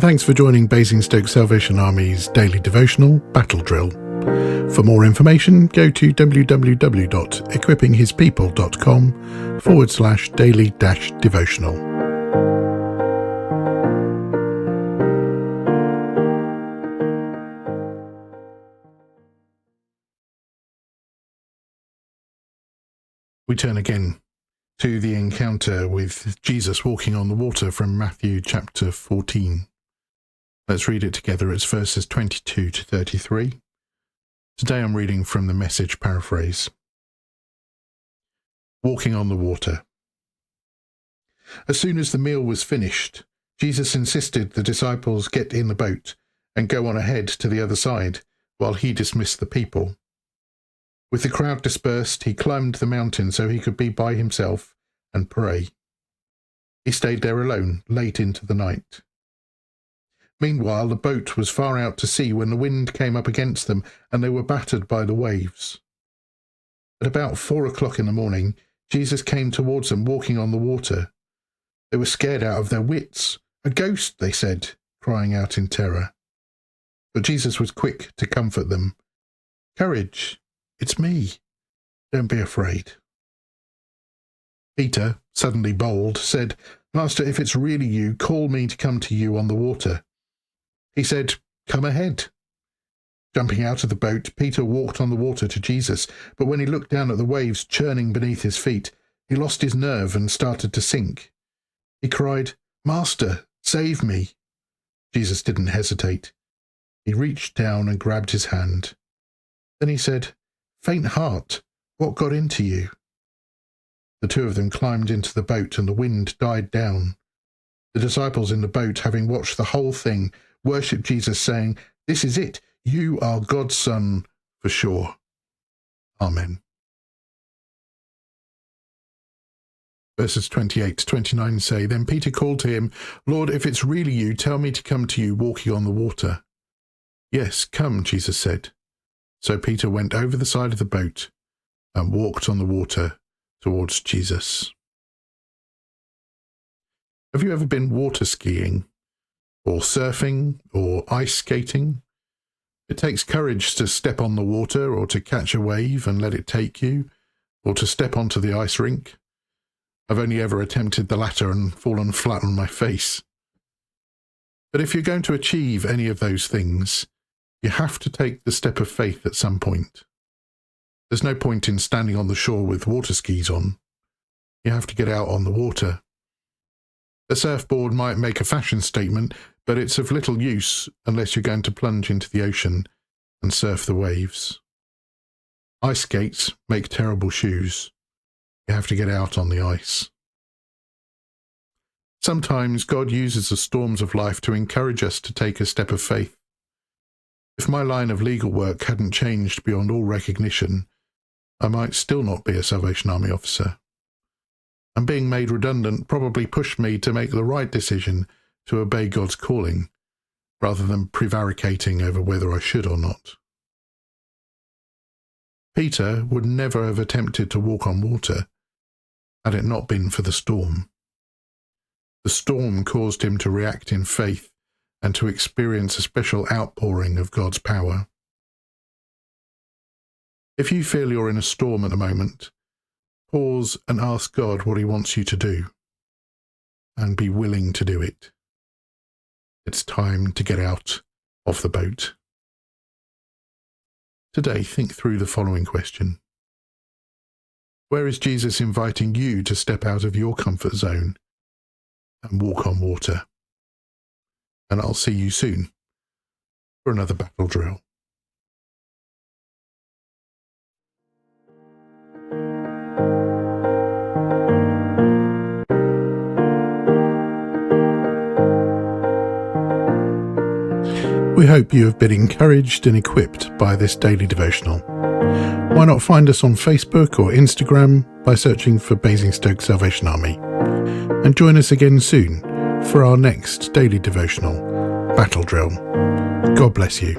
and thanks for joining Basingstoke Salvation Army's daily devotional Battle Drill. For more information, go to www.equippinghispeople.com/daily-devotional. We turn again to the encounter with Jesus walking on the water from Matthew chapter 14. Let's read it together. It's verses 22 to 33. Today I'm reading from the Message paraphrase. Walking on the water. As soon as the meal was finished, Jesus insisted the disciples get in the boat and go on ahead to the other side while he dismissed the people. With the crowd dispersed, he climbed the mountain so he could be by himself and pray. He stayed there alone late into the night. Meanwhile, the boat was far out to sea when the wind came up against them and they were battered by the waves. At about 4 o'clock in the morning, Jesus came towards them walking on the water. They were scared out of their wits. "A ghost," they said, crying out in terror. But Jesus was quick to comfort them. "Courage! It's me. Don't be afraid." Peter, suddenly bold, said, "Master, if it's really you, call me to come to you on the water." He said, "Come ahead." Jumping out of the boat, Peter walked on the water to Jesus, but when he looked down at the waves churning beneath his feet, he lost his nerve and started to sink. He cried, "Master, save me." Jesus didn't hesitate. He reached down and grabbed his hand. Then he said, "Faint heart, what got into you?" The two of them climbed into the boat and the wind died down. The disciples in the boat, having watched the whole thing, worshipped Jesus, saying, "This is it. You are God's Son for sure." Amen. Verses 28 to 29 say, Then Peter called to him, "Lord, if it's really you, tell me to come to you walking on the water." "Yes, come," Jesus said. So Peter went over the side of the boat and walked on the water towards Jesus. Have you ever been water skiing, or surfing, or ice skating? It takes courage to step on the water, or to catch a wave and let it take you, or to step onto the ice rink. I've only ever attempted the latter and fallen flat on my face. But if you're going to achieve any of those things, you have to take the step of faith at some point. There's no point in standing on the shore with water skis on. You have to get out on the water. A surfboard might make a fashion statement, but it's of little use unless you're going to plunge into the ocean and surf the waves. Ice skates make terrible shoes. You have to get out on the ice. Sometimes God uses the storms of life to encourage us to take a step of faith. If my line of legal work hadn't changed beyond all recognition, I might still not be a Salvation Army officer. And being made redundant probably pushed me to make the right decision to obey God's calling, rather than prevaricating over whether I should or not. Peter would never have attempted to walk on water had it not been for the storm. The storm caused him to react in faith and to experience a special outpouring of God's power. If you feel you're in a storm at the moment, pause and ask God what he wants you to do, and be willing to do it. It's time to get out of the boat. Today, think through the following question. Where is Jesus inviting you to step out of your comfort zone and walk on water? And I'll see you soon for another battle drill. We hope you have been encouraged and equipped by this daily devotional. Why not find us on Facebook or Instagram by searching for Basingstoke Salvation Army, and join us again soon for our next daily devotional Battle Drill. God bless you.